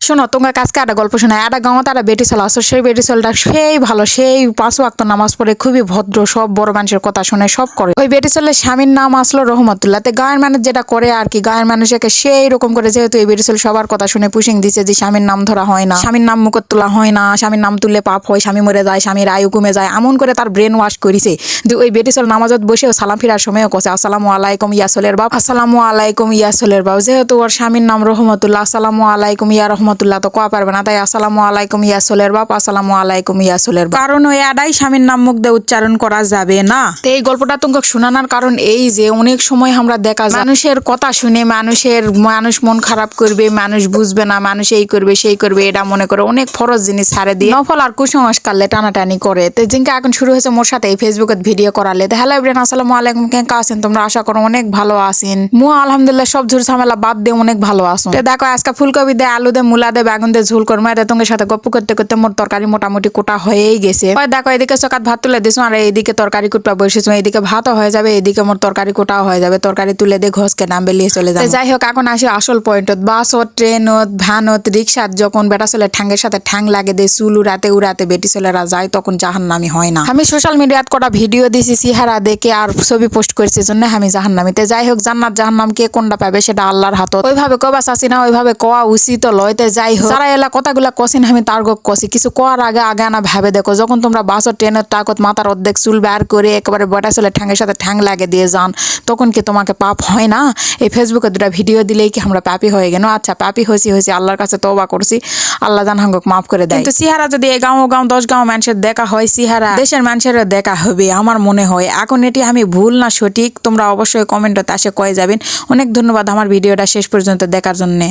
শোনো তোমার কাছকে একটা গল্প শোনায়। একটা গাঁৱত একটা বেটি ছেলে আছে, সেই বেটি ছেলেটা সেই ভালো, সেই 5 ওয়াক্ত নামাজ পড়ে, খুবই ভদ্র, সব বড় মানুষের কথা শুনে, সব করে। ওই বেটি ছেলের স্বামীর নাম আসলো রহমতুল্লাহ। গাঁয়ের মানুষ যেটা করে আর কি, গাঁয়ের মানুষকে সেই রকম করে, যেহেতু এই বেটি ছেলে সবার কথা শুনে পুশিং দিছে যে স্বামীর নাম ধরা হয় না, স্বামীর নাম মুখত তোলা হয় না, স্বামীর নাম তুললে পাপ হয়, স্বামী মরে যায়, স্বামীর আয়ু কমে যায়, এমন করে তার ব্রেন ওয়াশ করেছে। ওই বেটি ছেলে নামাজত বসেও সালাম ফিরার সময়ও কছে আসসালামু আলাইকুম ইয়াসলের বাপ, আসসালামু আলাইকুম ইয়াসলের বাপ। যেহেতু ওর স্বামীর নাম রহমতুল্লাহ, আসসালামু আলাইকুম ইয়া রহমতুল্লাহ তো কোয়া পারবে না, তাই আসসালামু আলাইকুম ইয়াসলের বাপ, আসসালামু আলাইকুম ইয়াসলের বাপ। কারণ ওই আডাই স্বামীর নাম মুখ দিয়ে উচ্চারণ করা যাবে না। তো এই গল্পটা তোমাকে শোনানোর কারণ এই যে অনেক সময় আমরা দেখা যায় মানুষের কথা শুনে মানুষ মন খারাপ করবে, মানুষ বুঝবে না, মানুষ এই করবে সেই করবে, এটা মনে করে অনেক ফরজ জিনিস ছাড়ে দিয়ে নফল আর কুসংস্কারলে টানাটানি করে। তো জিনকে এখন শুরু হয়েছে মোর সাথে এই ফেসবুকে ভিডিও করালে। তো হ্যালো এভরিওয়ান, আসসালামু আলাইকুম, কেমন আছেন তোমরা? আশা করো অনেক ভালো আছেন। মু আলহামদুলিল্লাহ সব ঝুর ঝামেলা বাদ দিয়ে অনেক ভালো আছো। তো দেখো আজকে ফুলকপি দিয়ে, আলু দিয়ে, মূলা দিয়ে, বেগুন দিয়ে ঝোল করবো। এটা তোমার সাথে গপ্প করতে করতে মোর তরকারি মোটামুটি কোটা হয়েই গেছে। দেখো এদিকে চকাত ভাত তুলে দিছো, আর এইদিকে তরকারি কুটটা বসেছো। এইদিকে ভাতও হয়ে যাবে, এইদিকে মোর তরকারি কোটাও হয়ে যাবে। তরকারি তুলে দিয়ে ঘষকে নাম বেলিয়ে চলে যাবে। যাই হোক, এখন আসি আসল পয়েন্টত। বাসত, ট্রেনত, ভ্যানত, রিক্সাত যখন বেটা ছেলে ঠ্যাঙ্গের সাথে ঠ্যাং লাগে দেয়, চুল উড়াতে বেটি ছেলেরা যায়, তখন জাহান্নামি হয় না। আমি সোশ্যাল মিডিয়াত কটা ভিডিও দিছি চেহারা দেখে আর ছবি পোস্ট করেছি জন্য আমি জাহান্নামিতে। যাই হোক, জান্নাত জাহান্নাম কে কোনটা পাবে সেটা আল্লাহর হাতত। ওইভাবে কবা চাচ্ছি না, ওইভাবে কোয়া উচিত লয়তে। যাই হোক, যারা এলা কথাগুলা কছিন আমি তার গপ কছি, কিছু কোয়ার আগে আনা ভাবে দেখো। যখন তোমরা বাসত, ট্রেনের টাকত মাথার অর্ধেক চুল বের করে একেবারে বেটা ছেলে ঠ্যাঙ্গের সাথে ঠ্যাং লাগে দিয়ে যান, তখন কি তোমাকে পাপ হয় না? এই ফেসবুকে দুটা ভিডিও দিলেই কি আমরা পাপি হয়ে গেল? আচ্ছা, পাপি হয়েছি, আল্লাহর কাছে তওবা করছি, আল্লাহ জান হাঙ্গক মাফ করে দেয়। কিন্তু চেহারা যদি এই গাঁও 10 গাঁও মানুষের দেখা হয়, চেহারা দেশের মানুষের দেখা হবে আমার মনে হয়। এখন এটি আমি ভুল না সঠিক তোমরা অবশ্যই কমেন্টতে আসে কয়ে যাবেন। অনেক ধন্যবাদ আমার ভিডিওটা শেষ পর্যন্ত দেখার জন্য।